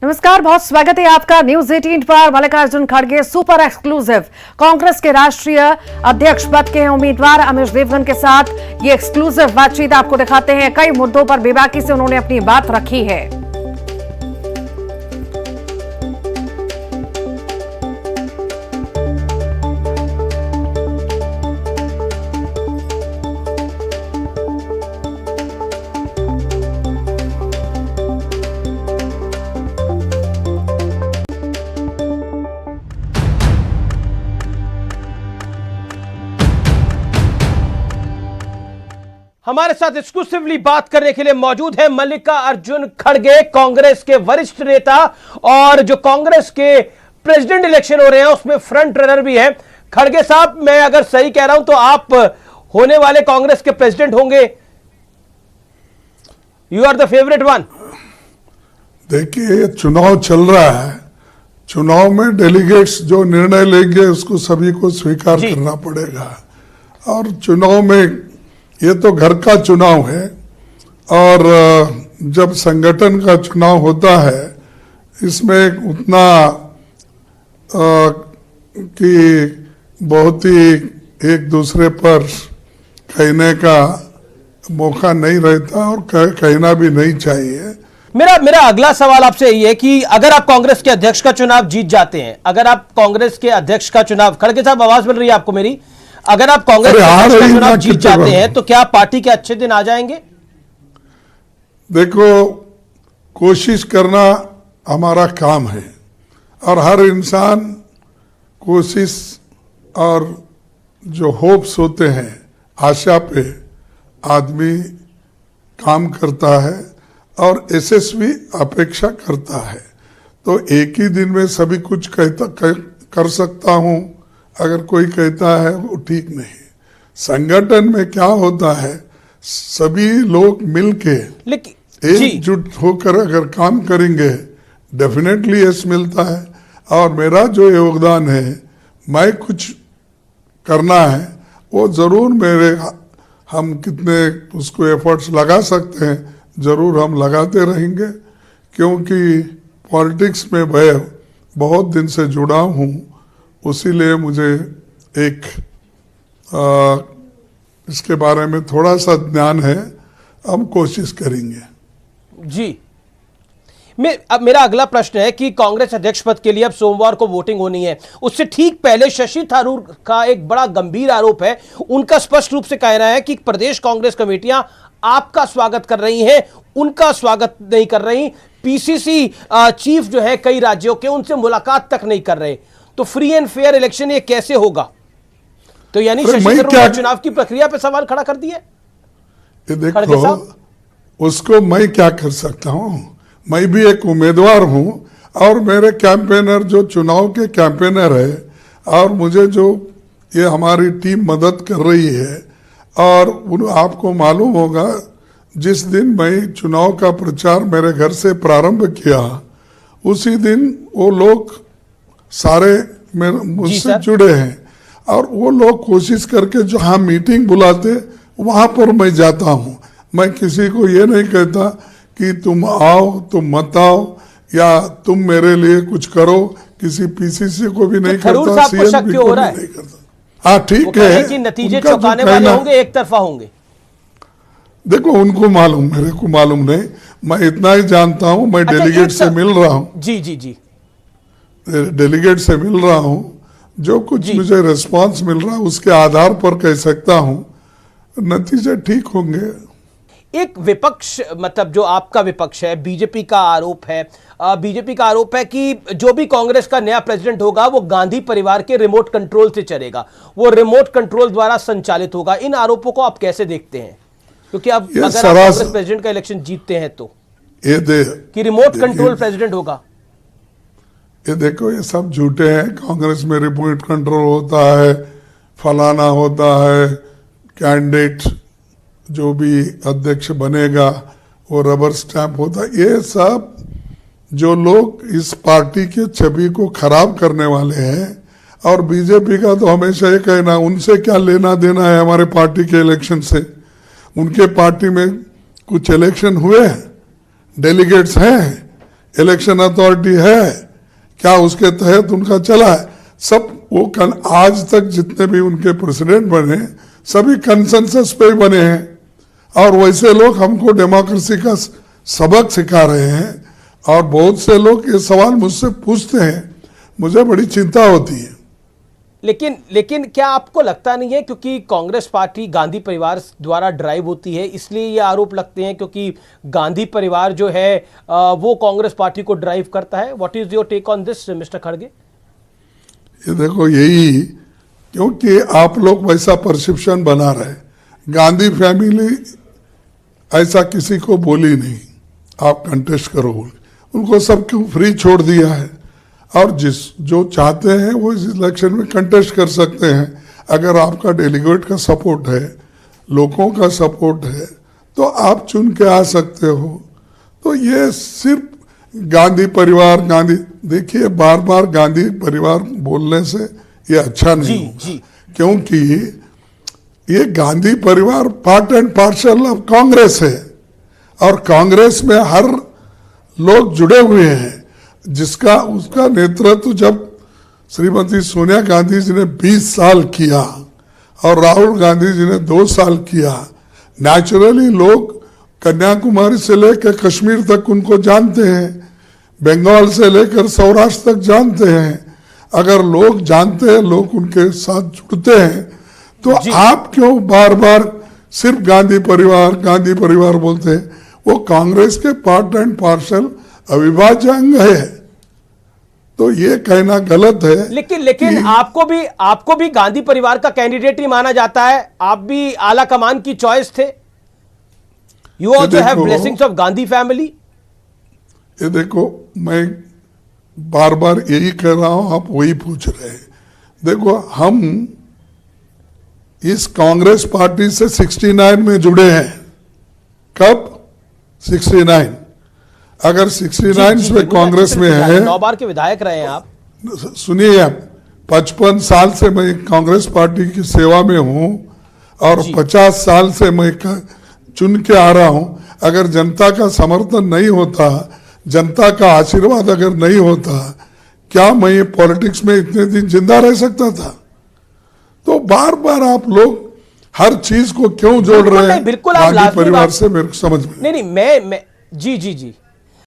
नमस्कार, बहुत स्वागत है आपका न्यूज 18 पर। मल्लिकार्जुन खड़गे सुपर एक्सक्लूसिव कांग्रेस के राष्ट्रीय अध्यक्ष पद के उम्मीदवार अमीश देवगन के साथ ये एक्सक्लूसिव बातचीत आपको दिखाते हैं। कई मुद्दों पर बेबाकी से उन्होंने अपनी बात रखी है। हमारे साथ एक्सक्लूसिवली बात करने के लिए मौजूद है मल्लिकार्जुन खड़गे, कांग्रेस के वरिष्ठ नेता और जो कांग्रेस के प्रेसिडेंट इलेक्शन हो रहे हैं उसमें फ्रंट रनर भी है। खड़गे साहब, मैं अगर सही कह रहा हूं तो आप होने वाले कांग्रेस के प्रेसिडेंट होंगे। You are the favourite one. देखिए, चुनाव चल रहा है। चुनाव में डेलीगेट्स जो निर्णय लेंगे उसको सभी को स्वीकार करना पड़ेगा। और चुनाव में ये तो घर का चुनाव है और जब संगठन का चुनाव होता है इसमें उतना कि बहुत ही एक दूसरे पर कहने का मौका नहीं रहता और कहना भी नहीं चाहिए। मेरा अगला सवाल आपसे यही है कि अगर आप कांग्रेस के अध्यक्ष का चुनाव जीत जाते हैं, अगर आप कांग्रेस के अध्यक्ष का चुनाव, खड़गे साहब आवाज मिल रही है आपको मेरी? अगर आप कांग्रेस का चुनाव जीत जाते हैं तो क्या पार्टी के अच्छे दिन आ जाएंगे? देखो, कोशिश करना हमारा काम है और हर इंसान कोशिश और जो होप्स होते हैं, आशा पे आदमी काम करता है और यशस्वी अपेक्षा करता है। तो एक ही दिन में सभी कुछ कर सकता हूं अगर कोई कहता है वो ठीक नहीं। संगठन में क्या होता है, सभी लोग मिलके एकजुट होकर अगर काम करेंगे डेफिनेटली यश मिलता है। और मेरा जो योगदान है, मैं कुछ करना है वो जरूर हम कितने उसको एफर्ट्स लगा सकते हैं जरूर हम लगाते रहेंगे, क्योंकि पॉलिटिक्स में मैं बहुत दिन से जुड़ा हूँ। उसीलिए मुझे एक इसके बारे में थोड़ा सा ज्ञान है। हम कोशिश करेंगे जी। अब मेरा अगला प्रश्न है कि कांग्रेस अध्यक्ष पद के लिए अब सोमवार को वोटिंग होनी है। उससे ठीक पहले शशि थरूर का एक बड़ा गंभीर आरोप है। उनका स्पष्ट रूप से कहना है कि प्रदेश कांग्रेस कमेटियां आपका स्वागत कर रही हैं, उनका स्वागत नहीं कर रही। पीसीसी चीफ जो है कई राज्यों के, उनसे मुलाकात तक नहीं कर रहे। तो फ्री एंड फेयर इलेक्शन ये कैसे होगा? तो यानी शशि थरूर ने चुनाव की प्रक्रिया पे सवाल खड़ा कर दिया। ये देखो, उसको मैं क्या कर सकता हूं? मैं भी एक उम्मीदवार हूं और मेरे कैंपेनर जो चुनाव के कैंपेनर है और मुझे जो ये हमारी टीम मदद कर रही है। और आपको मालूम होगा, जिस दिन मैं चुनाव का प्रचार मेरे घर से प्रारंभ किया उसी दिन वो लोग सारे मुझसे जुड़े हैं और वो लोग कोशिश करके जहाँ मीटिंग बुलाते वहां पर मैं जाता हूं। मैं किसी को ये नहीं कहता कि तुम आओ, तुम मत आओ या तुम मेरे लिए कुछ करो। किसी पीसीसी को भी नहीं करता, सीएम भी को नहीं करता। हाँ, ठीक है कि नतीजे चौंकाने वाले होंगे, एक तरफा होंगे। देखो, उनको मालूम, मेरे को मालूम नहीं। मैं इतना ही जानता हूं, मैं डेलीगेट से मिल रहा हूं। जी डेलीगेट से मिल रहा हूं, जो कुछ मुझे रिस्पांस मिल रहा है उसके आधार पर कह सकता हूं नतीजे ठीक होंगे। एक विपक्ष, मतलब जो आपका विपक्ष है, बीजेपी का आरोप है कि जो भी कांग्रेस का नया प्रेसिडेंट होगा वो गांधी परिवार के रिमोट कंट्रोल से चलेगा, वो रिमोट कंट्रोल द्वारा संचालित होगा। इन आरोपों को आप कैसे देखते हैं? क्योंकि अब अगर आप कांग्रेस प्रेसिडेंट का इलेक्शन जीतते हैं तो कि रिमोट कंट्रोल प्रेसिडेंट होगा। ये देखो, ये सब झूठे हैं। कांग्रेस में रिमोट कंट्रोल होता है, फलाना होता है, कैंडिडेट जो भी अध्यक्ष बनेगा वो रबर स्टैंप होता है। ये सब जो लोग इस पार्टी के छवि को खराब करने वाले हैं। और बीजेपी का तो हमेशा ये कहना, उनसे क्या लेना देना है हमारे पार्टी के इलेक्शन से। उनके पार्टी में कुछ इलेक्शन हुए, डेलीगेट्स हैं, इलेक्शन अथॉरिटी है क्या, उसके तहत उनका चला है सब। वो आज तक जितने भी उनके प्रेसिडेंट बने सभी कंसेंसस पे बने हैं, और वैसे लोग हमको डेमोक्रेसी का सबक सिखा रहे हैं। और बहुत से लोग ये सवाल मुझसे पूछते हैं, मुझे बड़ी चिंता होती है। लेकिन क्या आपको लगता नहीं है क्योंकि कांग्रेस पार्टी गांधी परिवार द्वारा ड्राइव होती है, इसलिए ये आरोप लगते हैं क्योंकि गांधी परिवार जो है वो कांग्रेस पार्टी को ड्राइव करता है? What is your take on this mister खड़गे? ये देखो, यही क्योंकि आप लोग वैसा परसेप्शन बना रहे, गांधी फैमिली ऐसा किसी को बोली नहीं आप कंटेस्ट करो, उनको सबको फ्री छोड़ दिया है, और जो चाहते हैं वो इस इलेक्शन में कंटेस्ट कर सकते हैं। अगर आपका डेलीगेट का सपोर्ट है, लोगों का सपोर्ट है, तो आप चुन के आ सकते हो। तो ये सिर्फ गांधी परिवार देखिए, बार बार गांधी परिवार बोलने से ये अच्छा नहीं होगा, क्योंकि ये गांधी परिवार part and parcel of Congress है, और कांग्रेस में हर लोग जुड़े हुए हैं, जिसका उसका नेतृत्व जब श्रीमती सोनिया गांधी जी ने 20 साल किया और राहुल गांधी जी ने 2 साल किया, नेचुरली लोग कन्याकुमारी से लेकर कश्मीर तक उनको जानते हैं, बंगाल से लेकर सौराष्ट्र तक जानते हैं। अगर लोग जानते हैं, लोग उनके साथ जुड़ते हैं, तो आप क्यों बार बार सिर्फ गांधी परिवार बोलते हैं? वो कांग्रेस के पार्ट एंड पार्सल अविभाज्य अंग है, तो ये कहना गलत है। लेकिन आपको भी गांधी परिवार का कैंडिडेट ही माना जाता है, आप भी आला कमान की चॉइस थे। You also have blessings of Gandhi family. ये देखो, मैं बार बार यही कह रहा हूं, आप वही पूछ रहे हैं। देखो, हम इस कांग्रेस पार्टी से 69 में जुड़े हैं। कब? 69। अगर 69 में कांग्रेस में है, 9 बार के विधायक रहे हैं आप। सुनिए, 55 साल से मैं कांग्रेस पार्टी की सेवा में हूं, और 50 साल से मैं चुन के आ रहा हूं। अगर जनता का समर्थन नहीं होता, जनता का आशीर्वाद अगर नहीं होता, क्या मैं ये पॉलिटिक्स में इतने दिन जिंदा रह सकता था? तो बार बार आप लोग हर चीज को क्यों जोड़ रहे हैं? बिल्कुल आप गांधी परिवार से मेरे को समझ में नहीं, मैं जी